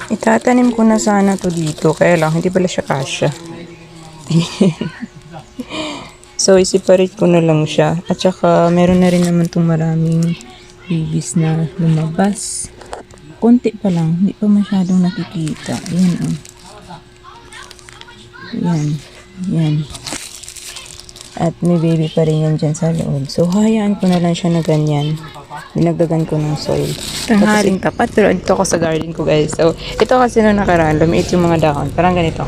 Itatanim ko na sana to dito, kaya lang hindi pala siya kasya. So, i-separate ko na lang siya. At saka, meron na rin naman itong maraming babies na lumabas. Konti pa lang, hindi pa masyadong nakikita. Yan, oh. Yan, yan. At may baby pa rin yan dyan sa loob. So, hayaan ko na lang siya na ganyan. Dinagdagan ko ng soil. Tanghaling tapat, pero dito ako sa garden ko, guys. So, ito kasi nung nakaraan, lumiit yung mga dahon. Parang ganito.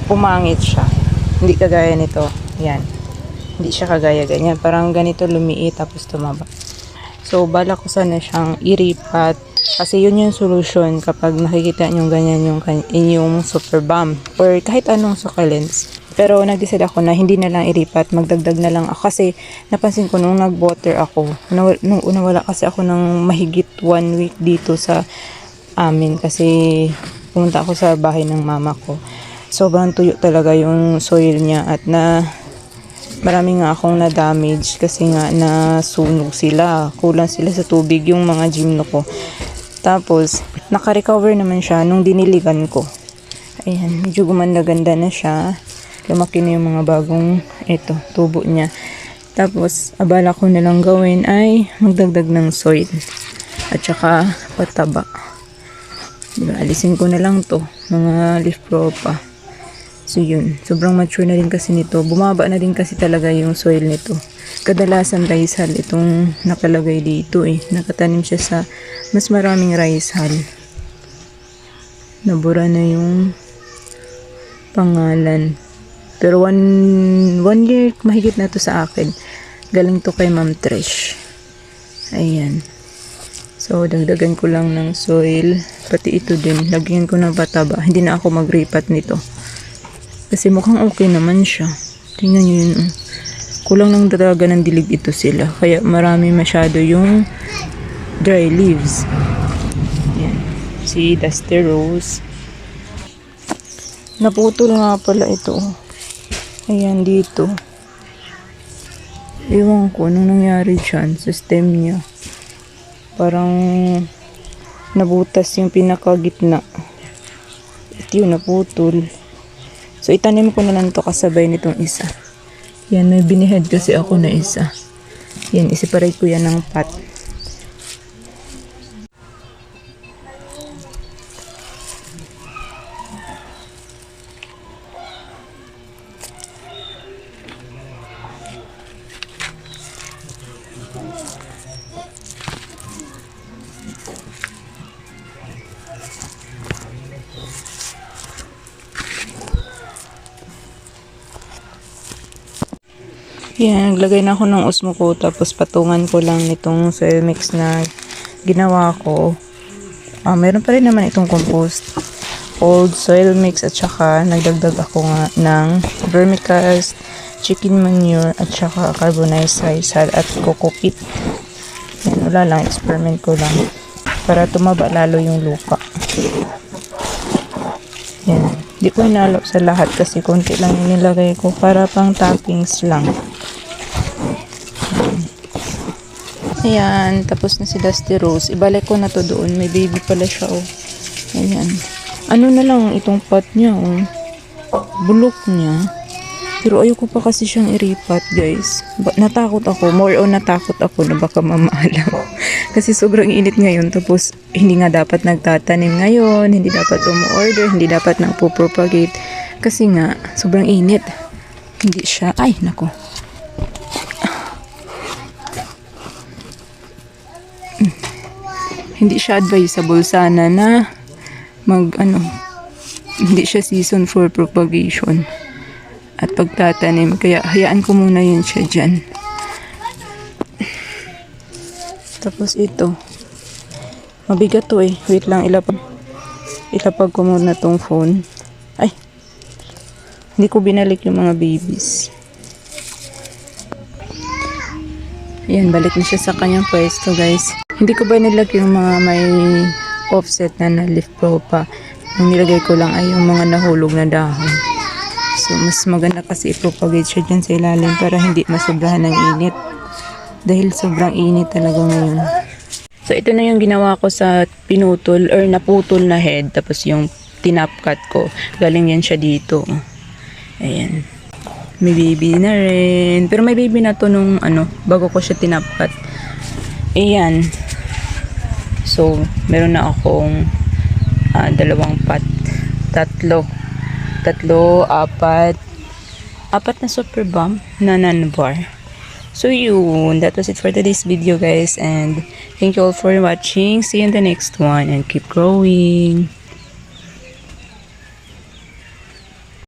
Pumangit siya. Hindi kagaya nito. Yan. Hindi siya kagaya ganyan. Parang ganito lumiit, tapos tumaba. So, balak ko sana siyang iripat. Kasi yun yung solution kapag nakikita nyo ganyan yung inyong super balm. Or kahit anong succulents. Pero nag-decide ako na hindi na lang iripat, magdagdag na lang ako. Kasi napansin ko nung nag-water ako, nung una wala kasi ako ng mahigit 1 week dito sa amin. Kasi pumunta ako sa bahay ng mama ko. Sobrang tuyo talaga yung soil niya at marami nga akong na-damage kasi nga nasunog sila. Kulang sila sa tubig yung mga gymno ko. Tapos, naka-recover naman siya nung diniligan ko. Ayan, medyo gumanda-ganda na siya. Lumaki na yung mga bagong tubo niya. Tapos, abala ko na lang gawin ay magdagdag ng soil. At saka, pataba. Diba, alisin ko na lang to. Mga leaf propa. So, yun. Sobrang mature na rin kasi nito. Bumaba na rin kasi talaga yung soil nito. Kadalasan rice hull itong nakalagay dito eh. Nakatanim siya sa mas maraming rice hull. Nabura na yung pangalan. Pero one year mahigit na to sa akin. Galing to kay Ma'am Trish. Ayan. So, dagdagan ko lang ng soil. Pati ito din. Lagyan ko ng pataba. Hindi na ako mag-ripat nito. Kasi mukhang okay naman siya. Tingnan nyo yun. Kulang lang talaga ng dilig ito sila. Kaya marami masyado yung dry leaves. Ayan. Si Dusty Rose. Naputol nga pala ito. Ayan dito. Ewan ko anong nangyari dyan sa stem niya. Parang nabutas yung pinakagitna. At yun, naputol. So, itanim ko na lang to kasabay nitong isa. Yan, may binihead kasi ako na isa. Yan, isiparate ko yan ng pot. Yan, naglagay na ako ng osmo ko tapos patungan ko lang nitong soil mix na ginawa ko. Meron pa rin naman itong compost. Old soil mix at saka nagdagdag ako nga ng vermicast, chicken manure at saka carbonized rice hull at coco peat. Yan, wala lang, experiment ko lang para tumaba lalo yung lupa. Yan, di ko inalo sa lahat kasi konti lang yung nilagay ko para pang toppings lang. Ayan, tapos na si Dusty Rose. Ibalik ko na to doon. May baby pala siya, oh. Ayan. Ano na lang itong pot niya, oh. Bulok niya. Pero ayoko pa kasi siyang iripat, guys. Natakot ako. More on natakot ako na baka mamalaw. Kasi sobrang init ngayon. Tapos, hindi nga dapat nagtatanim ngayon. Hindi dapat umu-order. Hindi dapat nagpo-propagate. Kasi nga, sobrang init. Hindi siya. Ay, nako. Hindi siya advisable sana na hindi siya season for propagation at pagtatanim. Kaya hayaan ko muna yun siya dyan. Tapos ito. Mabigat to eh. Wait lang, ilapag ko muna tong phone. Ay. Hindi ko binalik yung mga babies. Ayan, balik na siya sa kanyang pwesto, guys. Hindi ko ba nilagay yung mga may offset na leaf propa. Ang nilagay ko lang ay yung mga nahulog na dahon. So, mas maganda kasi i-propagate siya dyan sa ilalim para hindi masobrahan ng init. Dahil sobrang init talaga ngayon. So, ito na yung ginawa ko sa pinutol or naputol na head. Tapos yung tinapkat ko. Galing yan siya dito. Ayan. May baby na rin. Pero may baby na to nung bago ko siya tinapkat. Ayan. So, meron na akong dalawang pot. Tatlo, apat na super bomb na nanobar. So yun, that was it for today's video guys, and thank you all for watching. See you in the next one and keep growing.